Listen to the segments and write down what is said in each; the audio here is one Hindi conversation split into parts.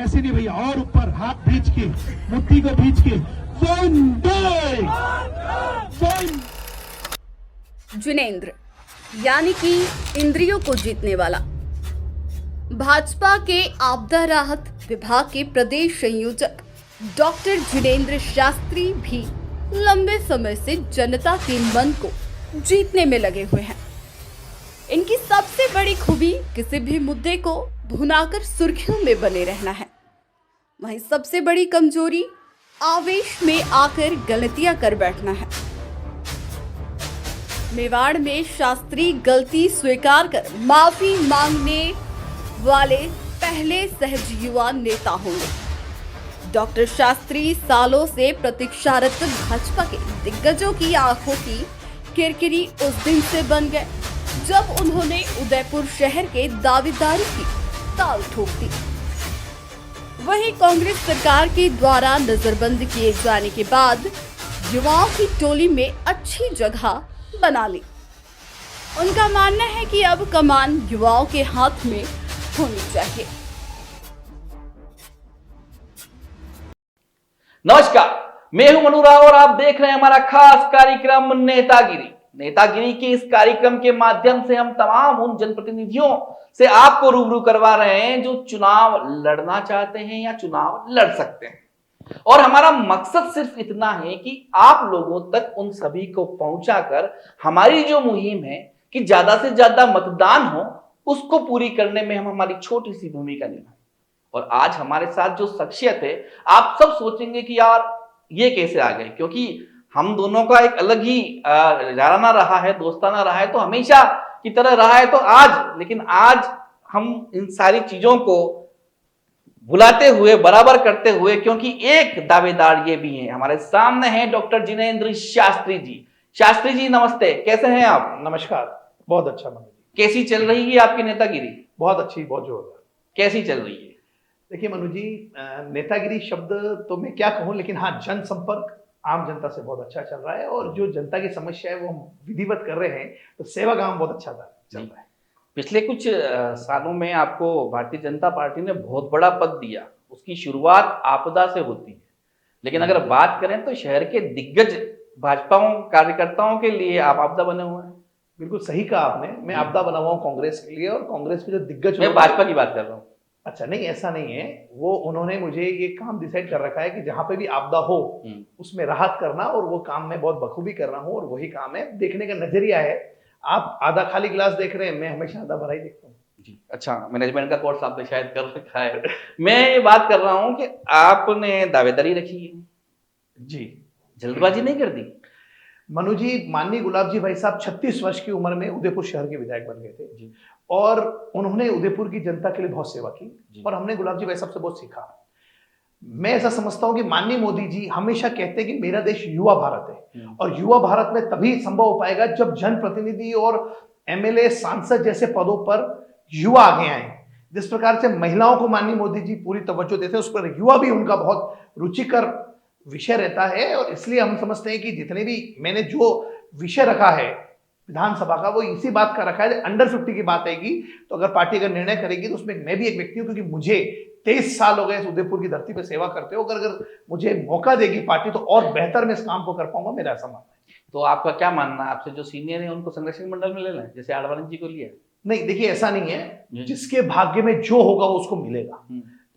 ऐसे नहीं भैया, और ऊपर हाथ भींच के, मुट्ठी को भींच के, जिनेंद्र यानी कि इंद्रियों को जीतने वाला भाजपा के आपदा राहत विभाग के प्रदेश संयोजक डॉक्टर जिनेंद्र शास्त्री भी लंबे समय से जनता के मन को जीतने में लगे हुए हैं। इनकी सबसे बड़ी खूबी किसी भी मुद्दे को भुनाकर सुर्खियों में बने रहना है। वहीं सबसे बड़ी कमजोरी आवेश में आकर गलतियां कर बैठना है। मेवाड़ में शास्त्री गलती स्वीकार कर माफी मांगने वाले पहले सहज युवा नेता होंगे। डॉक्टर शास्त्री सालों से प्रतीक्षारत भाजपा के दिग्गजों की आंखों की किरकिरी उस दिन से बन गए जब उन्होंने उदयपुर शहर के दावेदारी की ताल ठोक दी। वहीं कांग्रेस सरकार के द्वारा नजरबंद किए जाने के बाद युवाओं की टोली में अच्छी जगह बना ली। उनका मानना है कि अब कमान युवाओं के हाथ में होनी चाहिए। नमस्कार, मैं हूं मनु राव और आप देख रहे हैं हमारा खास कार्यक्रम नेतागिरी। नेतागिरी के इस कार्यक्रम के माध्यम से हम तमाम उन जनप्रतिनिधियों से आपको रूबरू करवा रहे हैं जो चुनाव लड़ना चाहते हैं या चुनाव लड़ सकते हैं। और हमारा मकसद सिर्फ इतना है कि आप लोगों तक उन सभी को पहुंचाकर हमारी जो मुहिम है कि ज्यादा से ज्यादा मतदान हो, उसको पूरी करने में हम हमारी छोटी सी भूमिका निभाएं। और आज हमारे साथ जो शख्सियत है, आप सब सोचेंगे कि यार ये कैसे आ गए, क्योंकि हम दोनों का एक अलग ही याराना रहा है, दोस्ताना रहा है, तो हमेशा की तरह रहा है। तो आज, लेकिन आज हम इन सारी चीजों को बुलाते हुए, बराबर करते हुए, क्योंकि एक दावेदार ये भी है हमारे सामने है डॉक्टर जिनेंद्र शास्त्री जी। शास्त्री जी नमस्ते, कैसे हैं आप? नमस्कार, बहुत अच्छा मनु जी। कैसी चल रही है आपकी नेतागिरी? बहुत अच्छी, बहुत जोरदार। कैसी चल रही है? देखिए मनु जी, नेतागिरी शब्द तो मैं क्या कहूँ, लेकिन हाँ, जनसंपर्क आम जनता से बहुत अच्छा चल रहा है और जो जनता की समस्या है वो हम विधिवत कर रहे हैं, तो सेवा काम बहुत अच्छा चल रहा है। पिछले कुछ सालों में आपको भारतीय जनता पार्टी ने बहुत बड़ा पद दिया। उसकी शुरुआत आपदा से होती है, लेकिन अगर बात करें तो शहर के दिग्गज भाजपा कार्यकर्ताओं के लिए आप आपदा बने हुए हैं। बिल्कुल सही कहा आपने, मैं आपदा बना हुआ हूँ कांग्रेस के लिए, और कांग्रेस के जो दिग्गज, मैं भाजपा की बात कर रहा हूँ। अच्छा, नहीं ऐसा नहीं है, वो उन्होंने मुझे ये काम डिसाइड कर रखा है कि जहां पे भी आपदा हो उसमें राहत करना, और वो काम मैं बहुत बखूबी कर रहा हूँ, और वही काम है। देखने का नजरिया है, आप आधा खाली गिलास देख रहे हैं, मैं हमेशा आधा भरा ही देखता हूँ जी। अच्छा, मैनेजमेंट का कोर्स आपने शायद कर रखा है। मैं ये बात कर रहा हूँ कि आपने दावेदारी रखी है जी, जल्दबाजी नहीं कर दी? मनु जी, माननीय गुलाब जी भाई साहब 36 वर्ष की उम्र में उदयपुर शहर के विधायक बन गए थे जी, और उन्होंने उदयपुर की जनता के लिए बहुत सेवा की, और हमने गुलाब जी भाई साहब से बहुत सीखा। मैं ऐसा समझता हूं कि माननीय मोदी जी हमेशा कहते हैं कि मेरा देश युवा भारत है, और युवा भारत में तभी संभव हो पाएगा जब जनप्रतिनिधि और एमएलए, सांसद जैसे पदों पर युवा आगे आए। जिस प्रकार से महिलाओं को माननीय मोदी जी पूरी तवज्जो देते हैं, उस पर युवा भी उनका बहुत रुचिकर विषय रहता है, और इसलिए हम समझते हैं कि जितने भी मैंने जो विषय रखा है विधानसभा का, वो इसी बात का रखा है। अंडर 50 की बात आएगी तो अगर पार्टी अगर निर्णय करेगी तो उसमें मैं भी एक व्यक्ति हूं, क्योंकि मुझे 23 साल हो गए इस उदयपुर की धरती पर सेवा करते हो। अगर मुझे मौका देगी पार्टी तो और बेहतर मैं इस काम को कर पाऊंगा, मेरा ऐसा मानना है। तो आपका क्या मानना है, आपसे जो सीनियर है उनको संरक्षक मंडल में ले लें, जैसे आडवाणी जी को लिया? नहीं, देखिए ऐसा नहीं है, जिसके भाग्य में जो होगा वो उसको मिलेगा।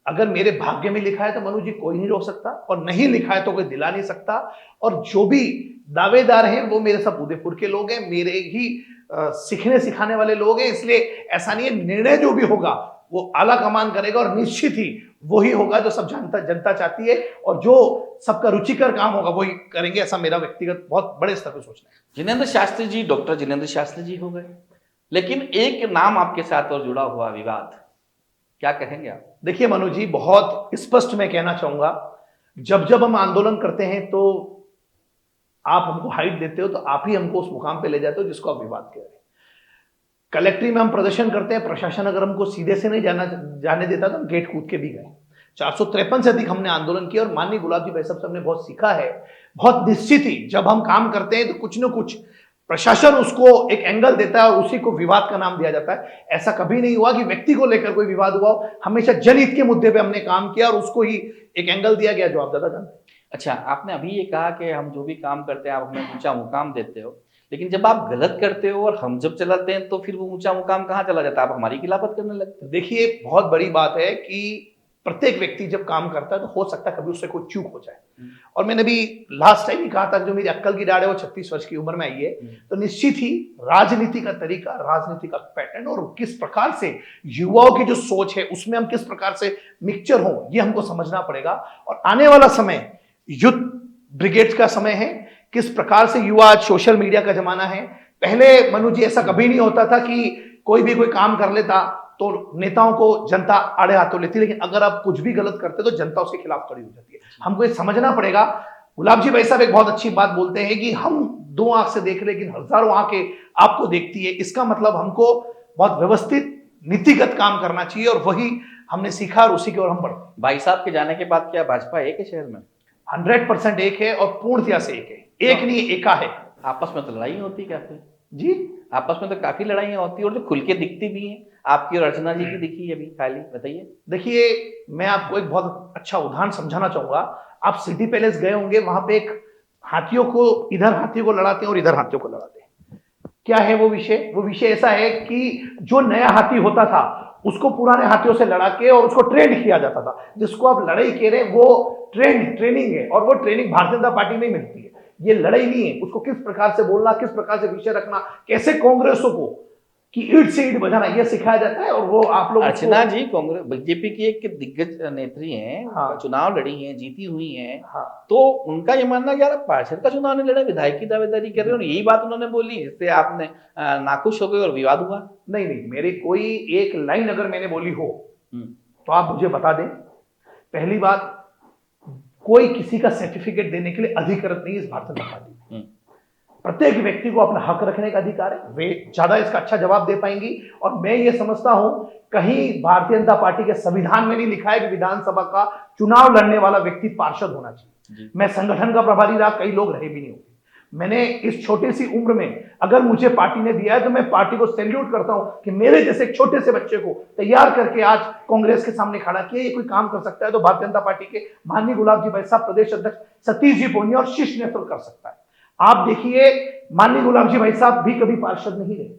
अगर मेरे भाग्य में लिखा है तो मनु जी कोई नहीं रोक सकता, और नहीं लिखा है तो कोई दिला नहीं सकता। और जो भी दावेदार हैं वो मेरे सब उदयपुर के लोग हैं, मेरे ही सीखने सिखाने वाले लोग हैं। इसलिए ऐसा नहीं है, निर्णय जो भी होगा वो आला कमान करेगा, और निश्चित ही वही होगा जो सब जनता चाहती है, और जो सबका रुचिकर काम होगा वही करेंगे। ऐसा मेरा व्यक्तिगत बहुत बड़े स्तर पर सोचना है। जिनेंद्र शास्त्री जी, डॉक्टर जिनेंद्र शास्त्री जी हो गए, लेकिन एक नाम आपके साथ और जुड़ा हुआ, विवाद, क्या कहेंगे आप? देखिए मनु जी, बहुत स्पष्ट मैं कहना चाहूंगा, जब हम आंदोलन करते हैं तो आप हमको हाइट देते हो, तो आप ही हमको उस मुकाम पे ले जाते हो जिसको आप विवाद कह रहे हैं। कलेक्ट्री में हम प्रदर्शन करते हैं, प्रशासन अगर हमको सीधे से नहीं जाने देता तो हम गेट कूद के भी गए। 453 से अधिक हमने आंदोलन किया, और माननीय गुलाब जी भाई साहब से हमने बहुत सीखा है। बहुत निश्चित ही जब हम काम करते हैं तो कुछ न कुछ प्रशासन उसको एक एंगल देता है और उसी को विवाद का नाम दिया जाता है। ऐसा कभी नहीं हुआ कि व्यक्ति को लेकर कोई विवाद हुआ हो, हमेशा जनहित के मुद्दे पे हमने काम किया और उसको ही एक एंगल दिया गया जो आप ज्यादा जानते हैं। अच्छा, आपने अभी ये कहा कि हम जो भी काम करते हैं आप हमें ऊंचा मुकाम देते हो, लेकिन जब आप गलत करते हो और हम जब चलाते हैं तो फिर वो ऊंचा मुकाम कहाँ चला जाता है? आप हमारी खिलाफत करने लगते हो। देखिए, बहुत बड़ी बात है कि प्रत्येक व्यक्ति जब काम करता है तो हो सकता है कभी उससे कोई चूक हो जाए। और मैंने भी लास्ट टाइम ही कहा था, जो मेरी अक्ल की दाढ़ है वो 36 वर्ष की उम्र में आई है, तो निश्चित ही राजनीति का तरीका, राजनीति का पैटर्न और किस प्रकार से युवाओं की जो सोच है उसमें हम किस प्रकार से मिक्सचर हो, ये हमको समझना पड़ेगा। और आने वाला समय युद्ध ब्रिगेड्स का समय है, किस प्रकार से युवा, आज सोशल मीडिया का जमाना है। पहले मनु जी ऐसा कभी नहीं होता था कि कोई भी कोई काम कर लेता तो नेताओं को जनता आड़े हाथों लेती, लेकिन अगर आप कुछ भी गलत करते तो जनता उसके खिलाफ खड़ी हो जाती है। हमको ये समझना पड़ेगा। गुलाब जी भाई साहब एक बहुत अच्छी बात बोलते हैं कि हम दो आंख से देख रहे लेकिन हजारों आंखें आपको देखती है। इसका मतलब हमको बहुत व्यवस्थित नीतिगत काम करना चाहिए और वही हमने सीखा और उसी की ओर हम बढ़ते। भाई साहब के जाने के बाद क्या भाजपा एक है शहर में? 100% एक है और पूर्णतया से एक है, एक नहीं एका है। आपस में तो लड़ाई होती काफी जी, आपस में तो काफी लड़ाइयाँ होती है और जो खुल के दिखती भी हैं। आपकी और अर्चना जी की दिखी अभी खाली, बताइए। देखिए, मैं आपको एक बहुत अच्छा उदाहरण समझाना चाहूंगा। आप सिटी पैलेस गए होंगे, वहां पे एक हाथियों को, इधर हाथियों को लड़ाते हैं और इधर हाथियों को लड़ाते हैं। क्या है वो विषय? वो विषय ऐसा है कि जो नया हाथी होता था उसको पुराने हाथियों से लड़ा के और उसको ट्रेंड किया जाता था। जिसको आप लड़ाई कह रहे हैं वो ट्रेनिंग है, और वो ट्रेनिंग भारतीय जनता पार्टी में मिलती है। ये लड़ाई नहीं है। उसको किस प्रकार से बोलना, किस प्रकार से विषय रखना, कैसे कांग्रेसों को कि ईंट से ईंट बजाना, ये सिखाया जाता है। और वो आप लोग, अर्चना जी कांग्रेस बीजेपी की एक दिग्गज नेत्री हैं, हाँ, चुनाव लड़ी हैं, जीती हुई हैं, हाँ, तो उनका ये मानना कि यार पार्षद का चुनाव नहीं लड़ा, विधायक की दावेदारी कर रहे हो, और यही बात उन्होंने बोली, इससे आपने नाखुश हो गए और विवाद हुआ। नहीं, मेरी कोई एक लाइन अगर मैंने बोली हो तो आप मुझे बता दें। पहली बात, कोई किसी का सर्टिफिकेट देने के लिए अधिकृत नहीं इस भारतीय जनता पार्टी में। प्रत्येक व्यक्ति को अपना हक रखने का अधिकार है। वे ज्यादा इसका अच्छा जवाब दे पाएंगी। और मैं ये समझता हूं, कहीं भारतीय जनता पार्टी के संविधान में नहीं लिखा है कि विधानसभा का चुनाव लड़ने वाला व्यक्ति पार्षद होना चाहिए। मैं संगठन का प्रभारी रहा, कई लोग रहे भी नहीं होंगे। मैंने इस छोटी सी उम्र में अगर मुझे पार्टी ने दिया है तो मैं पार्टी को सैल्यूट करता हूं कि मेरे जैसे एक छोटे से बच्चे को तैयार करके आज कांग्रेस के सामने खड़ा किया। ये कोई काम कर सकता है तो भारतीय जनता पार्टी के माननीय गुलाब जी भाई साहब, प्रदेश अध्यक्ष सतीश जी पूनिया और शीर्ष नेतृत्व कर सकता है। आप देखिए, माननीय गुलाब जी भाई साहब भी कभी पार्षद नहीं रहे।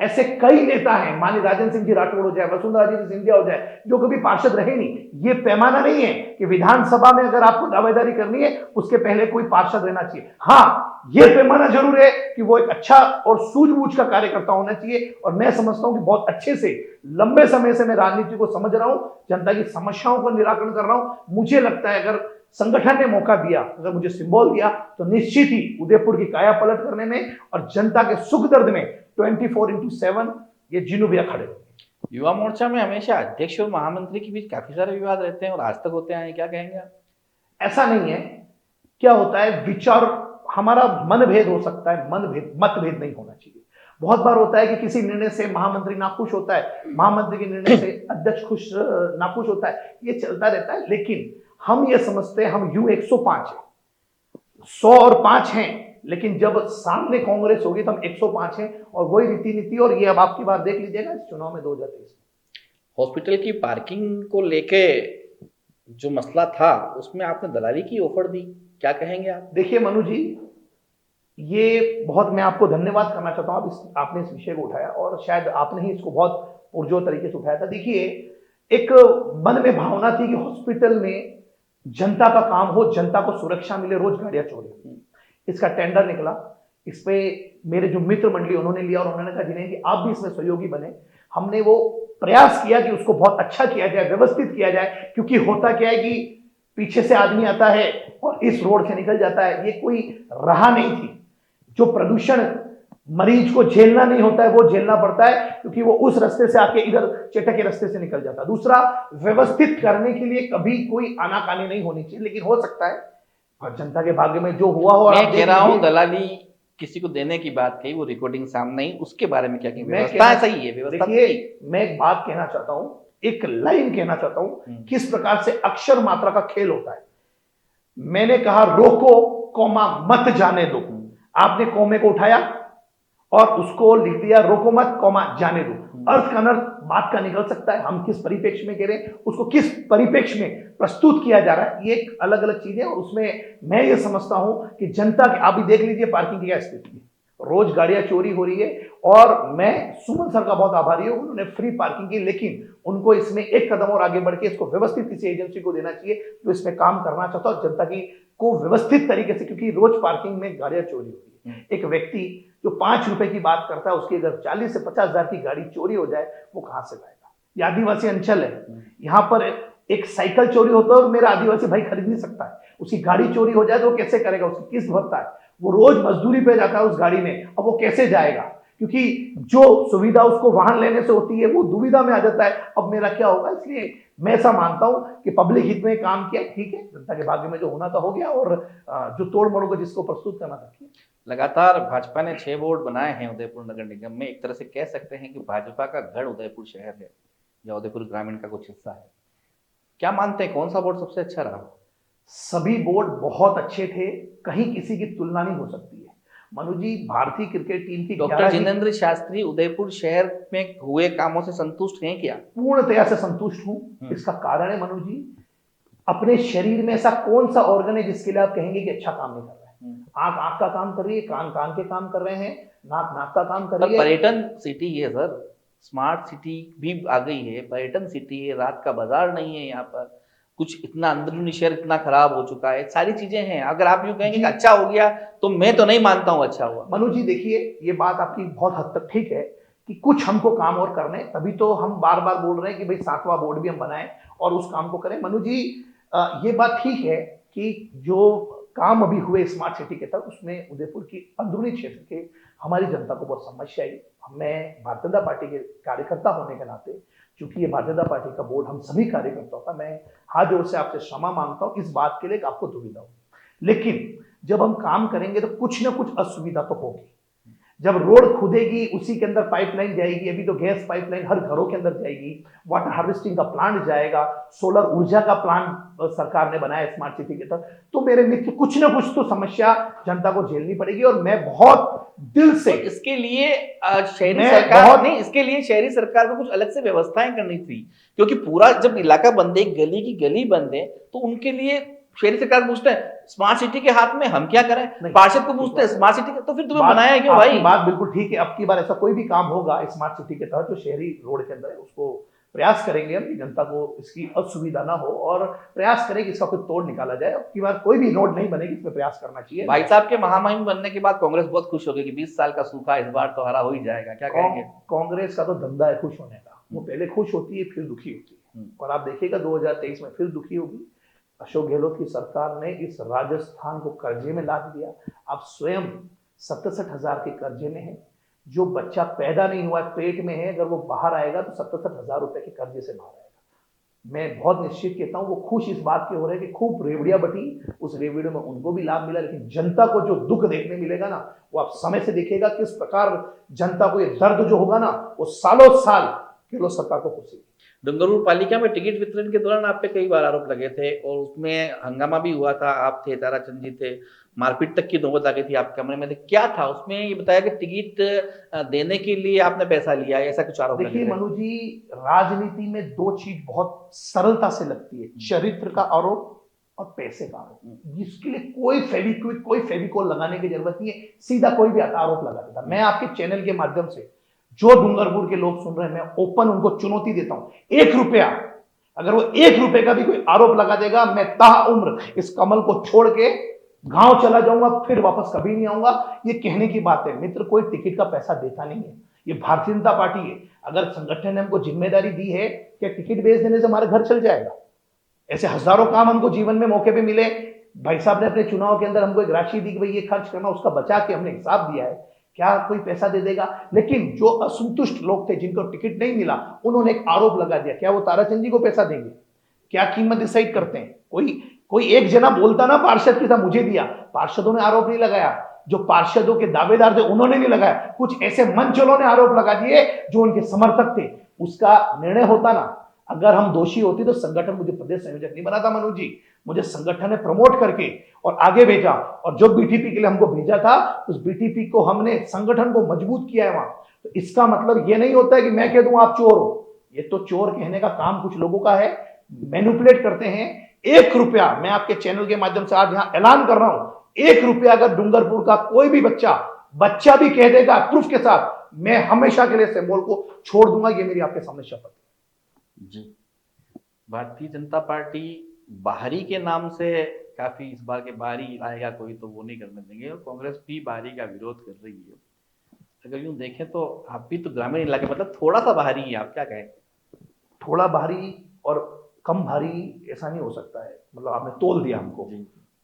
ऐसे कई नेता हैं, माननीय राजेंद्र सिंह जी राठौड़ हो जाए, वसुंधरा जी सिंधिया हो जाए, जो कभी पार्षद रहे नहीं। ये पैमाना नहीं है कि विधानसभा में अगर आपको दावेदारी करनी है उसके पहले कोई पार्षद रहना चाहिए। हाँ, ये पैमाना जरूर है कि वो एक अच्छा और सूझबूझ का कार्यकर्ता होना चाहिए। और मैं समझता हूं कि बहुत अच्छे से लंबे समय से मैं राजनीति को समझ रहा हूं, जनता की समस्याओं का निराकरण कर रहा हूं। मुझे लगता है अगर संगठन ने मौका दिया, अगर मुझे सिंबल दिया, तो निश्चित ही उदयपुर की काया पलट करने में और जनता के सुख दर्द में 24/7 ये जिन्नू भैया खड़े होंगे। युवा मोर्चा में हमेशा अध्यक्ष और महामंत्री के बीच काफी सारे विवाद रहते हैं और आज तक होते हैं, क्या कहेंगे आप? ऐसा नहीं है। क्या होता है, विचार, हमारा मनभेद हो सकता है, मतभेद नहीं होना चाहिए। बहुत बार होता है कि किसी निर्णय से महामंत्री नाखुश होता है, महामंत्री के निर्णय से अध्यक्ष नाखुश होता है, ये चलता रहता है। लेकिन हम ये समझते हैं हम 105 है, 100 और 5 हैं, लेकिन जब सामने कांग्रेस होगी तो हम 105 हैं। और वही रीति नीति, और ये अब आपकी बात देख लीजिएगा इस चुनाव में 2023 में। हॉस्पिटल की पार्किंग को लेके जो मसला था उसमें आपने दलाली की ऑफर दी, क्या कहेंगे आप? देखिए मनु जी, ये बहुत मैं आपको धन्यवाद करना चाहता हूं। आपने इस विषय को उठाया और शायद आपने ही इसको बहुत पुरजोर तरीके से उठाया था। देखिए, एक मन में भावना थी कि हॉस्पिटल में जनता का काम हो, जनता को सुरक्षा मिले, रोज गाड़ियां चोरी। इसका टेंडर निकला, इस पे मेरे जो मित्र मंडली उन्होंने लिया और उन्होंने कहा जिन्हें कि आप भी इसमें सहयोगी बने। हमने वो प्रयास किया कि उसको बहुत अच्छा किया जाए, व्यवस्थित किया जाए। क्योंकि होता क्या है कि पीछे से आदमी आता है और इस रोड से निकल जाता है, ये कोई राह नहीं थी। जो प्रदूषण मरीज को झेलना नहीं होता है वो झेलना पड़ता है, क्योंकि वो उस रास्ते से आके इधर चेटा के रास्ते से निकल जाता है। दूसरा, व्यवस्थित करने के लिए कभी कोई आनाकानी नहीं होनी चाहिए, लेकिन हो सकता है और जनता के भाग्य में जो हुआ हो। मैं कह रहा हूं दलाली किसी को देने की बात कही, वो रिकॉर्डिंग सामने ही, उसके बारे में क्या कहेंगे? व्यवस्था सही है, व्यवस्था। देखिए, मैं एक बात कहना चाहता हूं, एक लाइन कहना चाहता हूं, किस प्रकार से अक्षर मात्रा का खेल होता है। मैंने कहा रोको, कौमा मत जाने दो। आपने कौमे को उठाया, और उसको लिख दिया रोको मत कॉमा जाने दो। अर्थ का अनर्थ बात का निकल सकता है, हम किस परिप्रेक्ष्य में कह रहे हैं, उसको किस परिप्रेक्ष्य में प्रस्तुत किया जा रहा है, ये एक अलग अलग चीजें। और उसमें मैं ये समझता हूं कि जनता की, आप भी देख लीजिए पार्किंग की क्या स्थिति है, रोज गाड़ियां चोरी हो रही है। और मैं सुमन सर का बहुत आभारी हूं, उन्होंने फ्री पार्किंग की, लेकिन उनको इसमें एक कदम और आगे बढ़ के इसको व्यवस्थित किसी एजेंसी को देना चाहिए जो इसमें काम करना चाहता है और जनता की को व्यवस्थित तरीके से, क्योंकि रोज पार्किंग में गाड़ियां चोरी होती है। एक व्यक्ति जो 5 रुपए की बात करता है, उसकी अगर 40 से 50 हजार की गाड़ी चोरी हो जाए, वो कहां से लाएगा? ये आदिवासी अंचल है, यहाँ पर एक साइकिल चोरी होता है और मेरा आदिवासी भाई खरीद नहीं सकता है, उसकी गाड़ी चोरी हो जाए तो वो कैसे करेगा? उसकी किस्त भरता है, वो रोज मजदूरी पे जाता है उस गाड़ी में, अब वो कैसे जाएगा? क्योंकि जो सुविधा उसको वाहन लेने से होती है वो दुविधा में आ जाता है, अब मेरा क्या होगा? इसलिए मैं ऐसा मानता हूं कि पब्लिक हित में काम किया, ठीक है, जनता के भाग्य में जो होना था हो गया, और जो तोड़ मोड़ को जिसको प्रस्तुत करना था किया। लगातार भाजपा ने 6 बोर्ड बनाए हैं उदयपुर नगर निगम में। एक तरह से कह सकते हैं कि भाजपा का गढ़ उदयपुर शहर है या उदयपुर ग्रामीण का कुछ हिस्सा है। क्या मानते हैं, कौन सा बोर्ड सबसे अच्छा रहा? सभी बोर्ड बहुत अच्छे थे, कहीं किसी की तुलना नहीं हो सकती है। मनु जी, भारतीय क्रिकेट टीम की डॉक्टर जितेंद्र शास्त्री उदयपुर शहर में हुए कामों से संतुष्ट हैं क्या? पूर्णतया से संतुष्ट हूं। इसका कारण है मनु जी, अपने शरीर में ऐसा कौन सा ऑर्गन है जिसके लिए आप कहेंगे कि अच्छा काम नहीं कर रहा है? आंख आंख का काम कर रही है, कान कान के काम कर रहे हैं, नाक नाक का काम कर रही है। पर्यटन सिटी है सर, स्मार्ट सिटी भी आ गई है, पर्यटन सिटी है, रात का बाजार नहीं है यहाँ पर, कुछ इतना अंदरूनी शहर इतना खराब हो चुका है, सारी चीजें हैं। अगर आप यूं कहेंगे कि अच्छा हो गया तो मैं तो नहीं मानता हूं अच्छा हुआ। मनु जी देखिए, ये बात आपकी बहुत हद तक ठीक है कि कुछ हमको काम और करने, तभी तो हम बार बार बोल रहे हैं कि भाई 7वां बोर्ड भी हम बनाएं और उस काम को करें। मनु जी ये बात ठीक है कि जो काम अभी हुए स्मार्ट सिटी के तहत, उसमें उदयपुर की अंदरूनी क्षेत्र के हमारी जनता को बहुत समस्या आई। मैं भारतीय जनता पार्टी के कार्यकर्ता होने के नाते, क्योंकि ये भारतीय जनता पार्टी का बोर्ड हम सभी कार्यकर्ताओं का, मैं हाथ जोड़ से आपसे क्षमा मांगता हूं इस बात के लिए कि आपको दुविधा होगी, लेकिन जब हम काम करेंगे तो कुछ ना कुछ असुविधा तो होगी। जब रोड खुदेगी, उसी के अंदर पाइपलाइन जाएगी, अभी तो गैस पाइपलाइन हर घरों के अंदर जाएगी, वाटर हार्वेस्टिंग का प्लांट जाएगा, सोलर ऊर्जा का प्लांट सरकार ने बनाया स्मार्ट सिटी के तहत, तो मेरे मित्र कुछ ना कुछ तो समस्या जनता को झेलनी पड़ेगी। और मैं बहुत दिल से इसके लिए शहरी सरकार नहीं, इसके लिए शहरी सरकार को कुछ अलग से व्यवस्थाएं करनी थी, क्योंकि पूरा जब इलाका बंद है, गली की गली बंद है, तो उनके लिए शहरी सरकार पूछते हैं स्मार्ट सिटी के हाथ में हम क्या करें, पार्षद को पूछते हैं स्मार्ट सिटी, तो फिर तुम्हें बनाया है क्यों भाई? बात बिल्कुल ठीक है। अब की बार ऐसा कोई भी काम होगा स्मार्ट सिटी के तहत जो शहरी रोड के अंदर है, उसको प्रयास करेंगे हम कि जनता को इसकी असुविधा ना हो, और प्रयास करें कि इसका कोई तोड़ निकाला जाए। अब की बार कोई भी रोड नहीं बनेगी, इसमें प्रयास करना चाहिए। भाई साहब के महामहिम बनने के बाद कांग्रेस बहुत खुश हो गई कि 20 साल का सूखा इस बार तो हरा हो ही जाएगा, क्या कहेंगे? कांग्रेस का तो धंधा है खुश होने का, वो पहले खुश होती है फिर दुखी होती है, और आप देखिएगा 2023 में फिर दुखी होगी। अशोक गहलोत की सरकार ने इस राजस्थान को कर्जे में लाद दिया। आप स्वयं 67,000 के कर्जे में है। जो बच्चा पैदा नहीं हुआ पेट में है, अगर वो बाहर आएगा तो 67,000 रुपए के कर्जे से बाहर आएगा। मैं बहुत निश्चित कहता हूं वो खुश इस बात के हो रहे हैं कि खूब रेवड़ियां बटी, उस रेवड़ियों में उनको भी लाभ मिला, लेकिन जनता को जो दुख देखने मिलेगा ना, वो आप समय से देखिएगा किस प्रकार जनता को ये दर्द जो होगा ना, वो सालों साल गहलोत सरकार को खुशी। डूंगरपुर पालिका में टिकट वितरण के दौरान आप पे कई बार आरोप लगे थे और उसमें हंगामा भी हुआ था, आप थे, ताराचंद जी थे, मारपीट तक की नौबत आ गई थी, आप कमरे में थे, क्या था उसमें? ये बताया कि टिकट देने के लिए आपने पैसा लिया, ऐसा कुछ आरोप लगे थे। देखिए मनु जी, राजनीति में दो चीज बहुत सरलता से लगती है, चरित्र का आरोप और पैसे का आरोप, जिसके लिए कोई फेविक्विक कोई फेविकोल लगाने की जरूरत नहीं है, सीधा कोई भी आरोप लगा देता। मैं आपके चैनल के माध्यम से जो डूंगरपुर के लोग सुन रहे हैं, मैं ओपन उनको चुनौती देता हूं, 1 रुपया, अगर वो 1 रुपए का भी कोई आरोप लगा देगा, मैं ताउम्र इस कमल को छोड़ के गांव चला जाऊंगा, फिर वापस कभी नहीं आऊंगा। ये कहने की बात है मित्र, कोई टिकट का पैसा देता नहीं है, ये भारतीय जनता पार्टी है। अगर संगठन ने हमको जिम्मेदारी दी है कि टिकट बेच देने से हमारा घर चल जाएगा, ऐसे हजारों काम हमको जीवन में मौके पे मिले। भाई साहब ने अपने चुनाव के अंदर हमको एक राशि दी कि भाई ये खर्च करना, उसका बचा के हमने हिसाब दिया है, क्या कोई पैसा दे देगा? लेकिन जो असंतुष्ट लोग थे, जिनको टिकट नहीं मिला, उन्होंने एक आरोप लगा दिया, क्या वो ताराचंद जी को पैसा देंगे? क्या कीमत डिसाइड करते हैं? कोई एक जना बोलता ना पार्षद की था मुझे दिया, पार्षदों ने आरोप नहीं लगाया, जो पार्षदों के दावेदार थे उन्होंने नहीं लगाया, कुछ ऐसे मंचलों ने आरोप लगा दिए जो उनके समर्थक थे। उसका निर्णय होता ना, अगर हम दोषी होती तो संगठन मुझे प्रदेश संयोजक नहीं बनाता मनोज जी। मुझे संगठन ने प्रमोट करके और आगे भेजा, और जो बीटीपी के लिए हमको भेजा था उस बीटीपी को हमने संगठन को मजबूत किया है वहां। तो इसका मतलब ये नहीं होता है कि मैं कह दूं आप चोर हो। ये तो चोर कहने का काम कुछ लोगों का है, मैनिपुलेट करते हैं। 1 रुपया मैं आपके चैनल के माध्यम से आज यहां ऐलान कर रहा हूं, 1 रुपया अगर डूंगरपुर का कोई भी बच्चा भी कह देगा प्रूफ के साथ, मैं हमेशा के लिए सिंबल को छोड़ दूंगा। ये मेरी आपके सामने शपथ है जी। भारतीय जनता पार्टी बाहरी के नाम से काफी इस बार के बाहरी आएगा कोई तो वो नहीं करने देंगे, और कांग्रेस भी बाहरी का विरोध कर रही है। अगर यूं देखें तो आप भी तो ग्रामीण इलाके, मतलब थोड़ा सा बाहरी है, आप क्या कहें? थोड़ा भारी और कम भारी ऐसा नहीं हो सकता है। मतलब आपने तोल दिया हमको,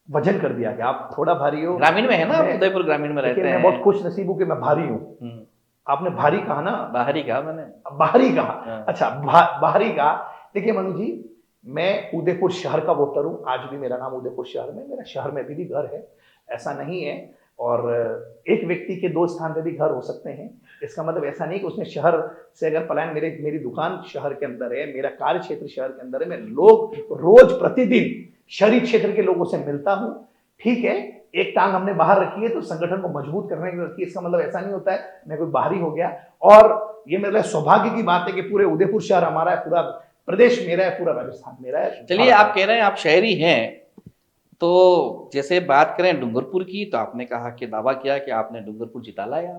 वजन कर दिया कि आप थोड़ा भारी हो। ग्रामीण में है ना, उदयपुर ग्रामीण में रहते हैं। मैं बहुत खुश नसीब हूं कि मैं भारी हूं। आपने भारी कहा ना? बाहरी कहा मैंने। बाहरी कहा, अच्छा बाहरी कहा। देखिए मनु जी, मैं उदयपुर शहर का वोटर हूं। आज भी मेरा नाम उदयपुर शहर में, मेरा शहर में भी घर है, ऐसा नहीं है। और एक व्यक्ति के 2 स्थान पे भी घर हो सकते हैं। इसका मतलब ऐसा नहीं कि उसने शहर से अगर पलायन, मेरी दुकान शहर के अंदर है, मेरा कार्य क्षेत्र शहर के अंदर है, मैं लोग रोज प्रतिदिन शहरी क्षेत्र के लोगों से मिलता हूं। ठीक है, एक टांग हमने बाहर रखी है तो संगठन को मजबूत करने की रखी है। इसका मतलब ऐसा नहीं होता है मैं कोई बाहरी हो गया। और ये मेरे लिए सौभाग्य की बात है कि पूरे उदयपुर शहर हमारा है, पूरा प्रदेश मेरा है, पूरा राजस्थान मेरा है। चलिए, आप कह रहे हैं आप शहरी हैं, तो जैसे बात करें डूंगरपुर की, तो आपने कहा कि दावा किया कि आपने डूंगरपुर जिता लाया।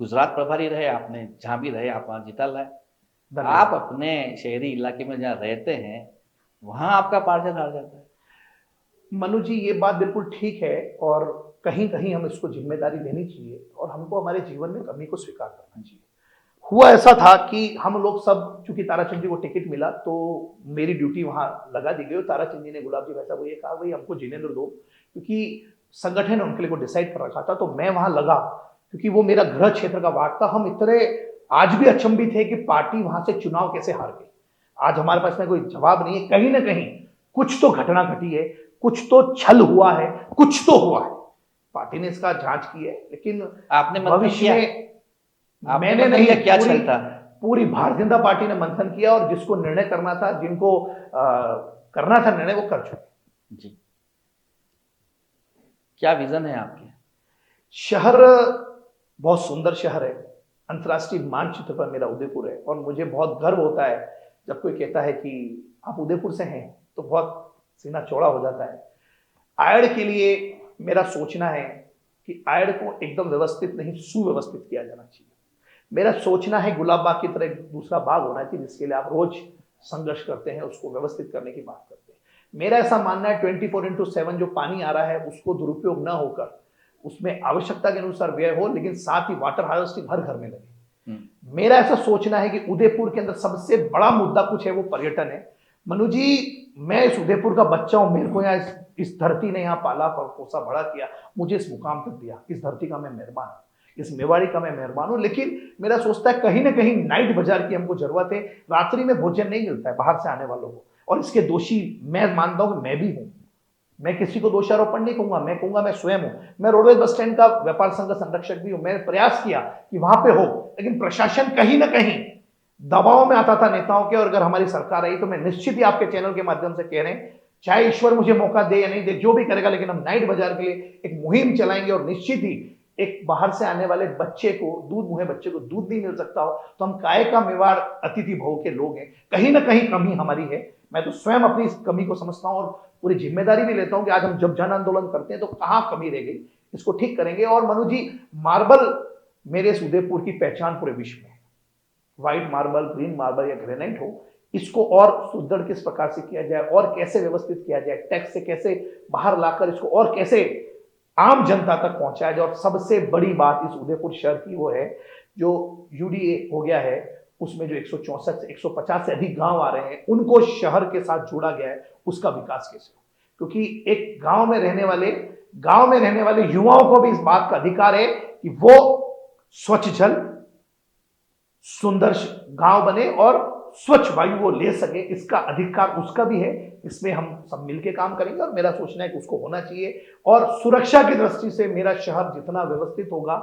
गुजरात प्रभारी रहे आपने, जहां भी रहे आप वहां जिता लाए। आप अपने शहरी इलाके में जहाँ रहते हैं वहां आपका पार्षद हार जाता है। मनु जी, ये बात बिल्कुल ठीक है, और कहीं कहीं हम इसको जिम्मेदारी लेनी चाहिए और हमको हमारे जीवन में कमी को स्वीकार करना चाहिए। हुआ ऐसा था कि हम लोग सब, चूंकि ताराचंद जी को टिकट मिला तो मेरी ड्यूटी वहां लगा दी गई। ताराचंद जी ने गुलाब जी भाई साहब को ये कहा, भाई हमको जिनेंद्र दो, क्योंकि संगठन ने उनके लिए को डिसाइड कर रखा था। तो मैं वहां लगा क्योंकि वो मेरा गृह क्षेत्र का वार्ड था। हम इतने आज भी अचंभित थे कि पार्टी वहां से चुनाव कैसे हार गई। आज हमारे पास में कोई जवाब नहीं है। कहीं ना कहीं कुछ तो घटना घटी है, कुछ तो छल हुआ है, कुछ तो हुआ है। पार्टी ने इसका जांच की है, लेकिन आपने भविष्य में मैंने नहीं, क्या चलता, पूरी भारतीय जनता पार्टी ने मंथन किया और जिसको निर्णय करना था, जिनको करना था निर्णय, वो कर चुके। जी, क्या विजन है आपके? शहर बहुत सुंदर शहर है, अंतर्राष्ट्रीय मानचित्र पर मेरा उदयपुर है, और मुझे बहुत गर्व होता है जब कोई कहता है कि आप उदयपुर से हैं, तो बहुत सीना चौड़ा हो जाता है। आयड़ के लिए मेरा सोचना है कि आयड़ को एकदम व्यवस्थित नहीं, सुव्यवस्थित किया जाना चाहिए। मेरा सोचना है गुलाब बाग की तरह एक दूसरा बाग होना चाहिए, जिसके लिए आप रोज संघर्ष करते हैं, उसको व्यवस्थित करने की बात करते हैं। मेरा ऐसा मानना है 24/7 जो पानी आ रहा है उसको दुरुपयोग न होकर उसमें आवश्यकता के अनुसार व्यय हो, लेकिन साथ ही वाटर हार्वेस्टिंग हर घर में लगे। मेरा ऐसा सोचना है कि उदयपुर के अंदर सबसे बड़ा मुद्दा कुछ है, वो पर्यटन है। मनु जी, मैं इस उदयपुर का बच्चा हूं, मेरे को यहाँ इस धरती ने यहाँ पाला पोसा बड़ा किया, मुझे इस मुकाम तक दिया। इस धरती का मैं मेहमान हूं, इस मेवाड़ी का मैं मेहमान हूं। लेकिन मेरा सोचता है कहीं ना कहीं नाइट बाजार की हमको जरूरत है। रात्रि में भोजन नहीं मिलता है बाहर से आने वालों को, और इसके दोषी मैं मानता हूं कि मैं भी हूं। मैं किसी को दोषारोपण नहीं कहूंगा, मैं कहूंगा मैं स्वयं हूं। मैं रोडवेज बस स्टैंड का व्यापार संघ संरक्षक भी हूं। मैंने प्रयास किया कि वहां पे हो, लेकिन प्रशासन कहीं ना कहीं दबाव में आता था नेताओं के। और अगर हमारी सरकार आई तो मैं निश्चित ही आपके चैनल के माध्यम से कह रहे हैं, चाहे ईश्वर मुझे मौका दे या नहीं दे, जो भी करेगा, लेकिन हम नाइट बाजार के लिए एक मुहिम चलाएंगे। और निश्चित ही एक बाहर से आने वाले बच्चे को, दूध मुहे बच्चे को दूध नहीं मिल सकता हो, तो हम काय का मेवाड़ अतिथि भव के लोग हैं। कहीं ना कहीं कमी हमारी है। मैं तो स्वयं अपनी इस कमी को समझता हूं और पूरी जिम्मेदारी भी लेता हूं कि आज हम जब जन आंदोलन करते हैं तो कहां कमी रह गई, इसको ठीक करेंगे। और मनु जी, मार्बल मेरे इस उदयपुर की पहचान पूरे विश्व में है। व्हाइट मार्बल, ग्रीन मार्बल या ग्रेनाइट हो, इसको और सुदृढ़ किस प्रकार से किया जाए और कैसे व्यवस्थित किया जाए, टैक्स से कैसे बाहर लाकर इसको और कैसे आम जनता तक पहुंचाया जाए। और सबसे बड़ी बात इस उदयपुर शहर की वो है, जो यूडीए हो गया है उसमें जो 164 से 150 से अधिक गांव आ रहे हैं, उनको शहर के साथ जोड़ा गया है, उसका विकास कैसे हो। क्योंकि एक गांव में रहने वाले युवाओं को भी इस बात का अधिकार है कि वो स्वच्छ जल, सुंदर गांव बने और स्वच्छ वायु वो ले सके, इसका अधिकार उसका भी है। इसमें हम सब मिलकर काम करेंगे और मेरा सोचना है कि उसको होना चाहिए। और सुरक्षा की दृष्टि से मेरा शहर जितना व्यवस्थित होगा,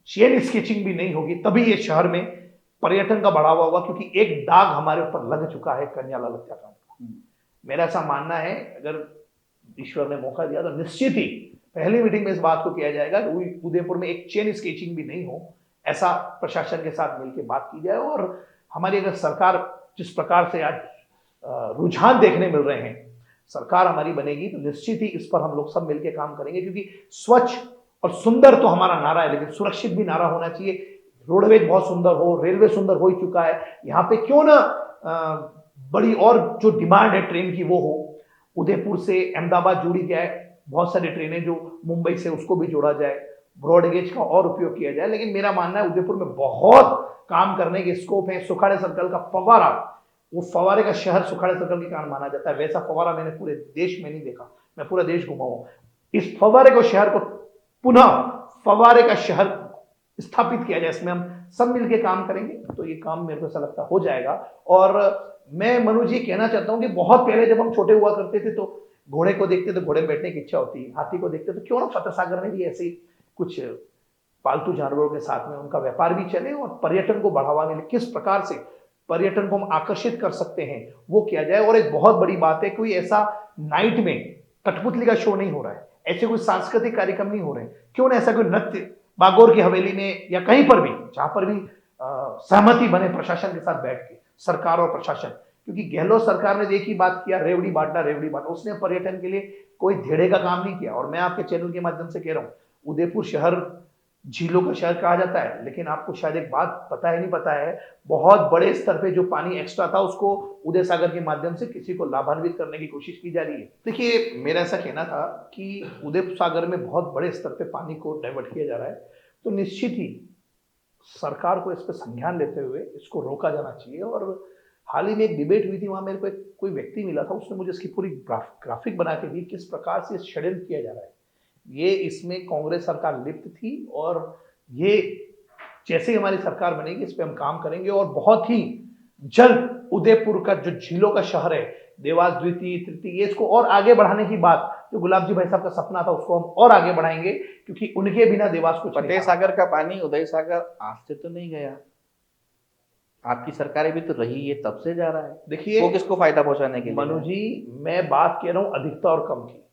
चेन स्केचिंग भी नहीं होगी, तभी ये शहर में पर्यटन का बढ़ावा होगा, क्योंकि एक दाग हमारे ऊपर लग चुका है कन्यालाल हत्याकांड का। मेरा ऐसा मानना है, अगर ईश्वर ने मौका दिया तो निश्चित ही पहली मीटिंग में इस बात को किया जाएगा कि उदयपुर में एक चेन स्केचिंग भी नहीं हो, ऐसा प्रशासन के साथ मिलकर बात की जाए। और हमारी अगर सरकार जिस प्रकार से आज रुझान देखने मिल रहे हैं, सरकार हमारी बनेगी तो निश्चित ही इस पर हम लोग सब मिलकर काम करेंगे, क्योंकि स्वच्छ और सुंदर तो हमारा नारा है, लेकिन सुरक्षित भी नारा होना चाहिए। रोडवेज बहुत सुंदर हो, रेलवे सुंदर हो ही चुका है, यहाँ पे क्यों ना बड़ी और जो डिमांड है ट्रेन की वो हो। उदयपुर से अहमदाबाद जोड़ी जाए, बहुत सारी ट्रेनें जो मुंबई से, उसको भी जोड़ा जाए, ब्रॉडगेज का और उपयोग किया जाए। लेकिन मेरा मानना है उदयपुर में बहुत काम करने के स्कोप है। सुखाड़े सर्कल का फव्वारा, वो फव्वारे का शहर सुखाड़े सर्कल के कारण माना जाता है, वैसा फव्वारा मैंने पूरे देश में नहीं देखा, मैं पूरा देश घुमा हूं। इस फव्वारे को, शहर को पुनः फव्वारे का शहर स्थापित किया जाए, इसमें हम सब मिलकर काम करेंगे तो ये काम मेरे को ऐसा लगता हो जाएगा। और मैं मनु जी कहना चाहता हूं कि बहुत पहले जब हम छोटे हुआ करते थे तो घोड़े को देखते तो घोड़े में बैठने की इच्छा होती, हाथी को देखते तो क्यों ना फतेह सागर में भी ऐसे ही कुछ पालतू जानवरों के साथ में उनका व्यापार भी चले और पर्यटन को बढ़ावा मिले। किस प्रकार से पर्यटन को हम आकर्षित कर सकते हैं वो किया जाए। और एक बहुत बड़ी बात है, कोई ऐसा नाइट में कठपुतली का शो नहीं हो रहा है, ऐसे कोई सांस्कृतिक कार्यक्रम नहीं हो रहे हैं, क्यों ना ऐसा कोई नृत्य बागोर की हवेली में या कहीं पर भी, जहां पर भी सहमति बने प्रशासन के साथ बैठ के, सरकार और प्रशासन। क्योंकि गहलोत सरकार ने एक ही बात किया, रेवड़ी बांटना, उसने पर्यटन के लिए कोई धेड़े का काम नहीं किया। और मैं आपके चैनल के माध्यम से कह रहा हूं, उदयपुर शहर झीलों का शहर कहा जाता है, लेकिन आपको शायद एक बात पता है, नहीं पता है, बहुत बड़े स्तर पे जो पानी एक्स्ट्रा था उसको उदय सागर के माध्यम से किसी को लाभान्वित करने की कोशिश की जा रही है। देखिए, मेरा ऐसा कहना था कि उदय सागर में बहुत बड़े स्तर पे पानी को डाइवर्ट किया जा रहा है, तो निश्चित ही सरकार को इस पर संज्ञान लेते हुए इसको रोका जाना चाहिए। और हाल ही में एक डिबेट हुई थी, वहां मेरे को एक कोई व्यक्ति मिला था, उसने मुझे इसकी पूरी ग्राफिक बना के दी, किस प्रकार से षड्यंत्र किया जा रहा है। ये इसमें कांग्रेस सरकार लिप्त थी, और ये जैसे ही हमारी सरकार बनेगी इस पे हम काम करेंगे। और बहुत ही जल्द उदयपुर का जो झीलों का शहर है, देवास द्वितीय तृतीय, इसको और आगे बढ़ाने की बात, जो गुलाब जी भाई साहब का सपना था, उसको हम और आगे बढ़ाएंगे, क्योंकि उनके बिना देवास को फतेह सागर का पानी उदय सागर आज से तो नहीं गया, आपकी सरकारें भी तो रही है तब से जा रहा है। देखिए, वो किसको फायदा पहुंचाने के लिए? मनु जी, मैं बात कह रहा हूं अधिकता और कम की।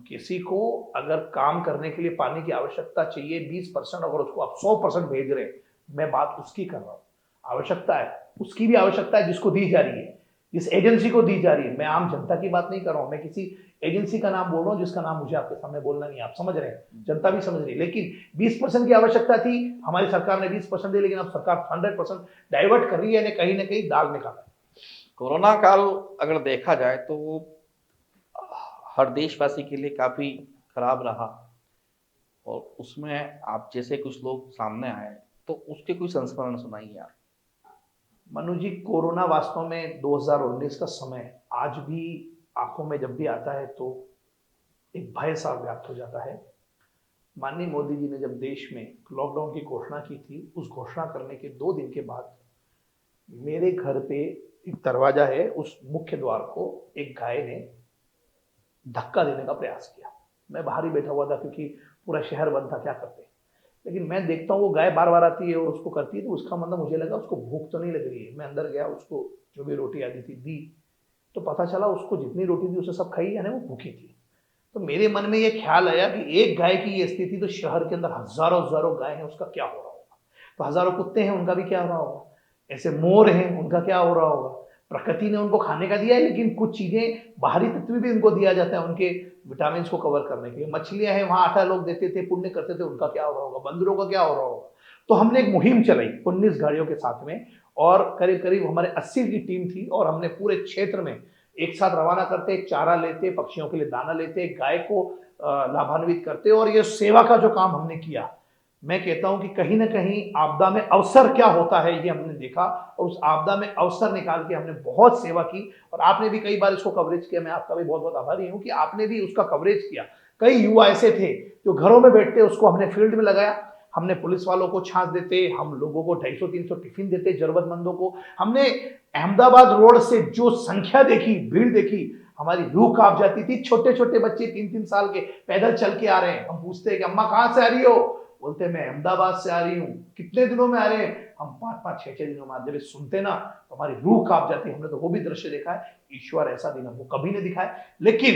किसी को अगर काम करने के लिए पानी की आवश्यकता चाहिए 20%, अगर उसको आप 100% भेज रहे हैं, मैं बात उसकी कर रहा हूं। आवश्यकता है, उसकी भी आवश्यकता है जिसको दी जा रही है, जिस एजेंसी को दी जा रही है। मैं आम जनता की बात नहीं कर रहा हूं, मैं किसी एजेंसी का नाम बोल रहा हूं जिसका नाम मुझे आपके सामने बोलना नहीं, आप समझ रहे हैं, जनता भी समझ रही है। लेकिन 20% की आवश्यकता थी, हमारी सरकार ने 20% दी, लेकिन अब सरकार 100% डाइवर्ट कर रही है, कहीं ना कहीं दाग निकाला है। कोरोना काल अगर देखा जाए तो हर देशवासी के लिए काफी खराब रहा, और उसमें आप जैसे कुछ लोग सामने आए तो उसके कोई संस्मरण सुनाइए आप। मनु जी, कोरोना वास्तव में 2019 का समय आज भी आंखों में जब भी आता है तो एक भय सा व्याप्त हो जाता है। माननीय मोदी जी ने जब देश में लॉकडाउन की घोषणा की थी, उस घोषणा करने के 2 दिन के बाद मेरे घर पे एक दरवाजा है, उस मुख्य द्वार को एक गाय ने धक्का देने का प्रयास किया। मैं बाहर ही बैठा हुआ था क्योंकि पूरा शहर बंद था, क्या करते। लेकिन मैं देखता हूँ वो गाय बार बार आती है और उसको करती है, तो उसका मतलब मुझे लगा उसको भूख तो नहीं लग रही है। मैं अंदर गया, उसको जो भी रोटी आती थी दी, तो पता चला उसको जितनी रोटी थी उसे सब खाई, यानी वो भूखी थी। तो मेरे मन में ये ख्याल आया कि एक गाय की ये स्थिति, तो शहर के अंदर हजारों गाय हैं, उसका क्या हो रहा होगा। तो हजारों कुत्ते हैं, उनका भी क्या हो रहा होगा। ऐसे मोर हैं, उनका क्या हो रहा होगा। प्रकृति ने उनको खाने का दिया है, लेकिन कुछ चीजें बाहरी तत्व भी उनको दिया जाता है उनके विटामिन को कवर करने के लिए। मछलियां हैं, वहां आटा लोग देते थे, पुण्य करते थे, उनका क्या हो रहा होगा। बंदरों का क्या हो रहा होगा। तो हमने एक मुहिम चलाई 19 गाड़ियों के साथ में, और करीब करीब हमारे 80 की टीम थी, और हमने पूरे क्षेत्र में एक साथ रवाना करते, चारा लेते, पक्षियों के लिए दाना लेते, गाय को लाभान्वित करते, और ये सेवा का जो काम हमने किया, मैं कहता हूं कि कहीं ना कहीं आपदा में अवसर क्या होता है ये हमने देखा, और उस आपदा में अवसर निकाल के हमने बहुत सेवा की। और आपने भी कई बार इसको कवरेज किया, मैं आपका भी बहुत बहुत आभारी हूं कि आपने भी उसका कवरेज किया। कई युवा ऐसे थे जो घरों में बैठते, उसको हमने फील्ड में लगाया। हमने पुलिस वालों को छाछ देते, हम लोगों को 250-300 टिफिन देते, जरूरतमंदों को। हमने अहमदाबाद रोड से जो संख्या देखी, भीड़ देखी, हमारी रूह कांप जाती थी। छोटे छोटे बच्चे 3-3 साल के पैदल चल के आ रहे हैं। हम पूछते हैं कि अम्मा कहां से आ रही हो। बोलते मैं अहमदाबाद से आ रही हूँ, कितने दिनों में आ रहे हैं? हम 5-5, 6-6 दिनों में। जब ये सुनते ना तो हमारी रूह कांप जाती है। हमने तो वो भी दृश्य देखा है, ईश्वर ऐसा दिन हमको कभी नहीं दिखाया। लेकिन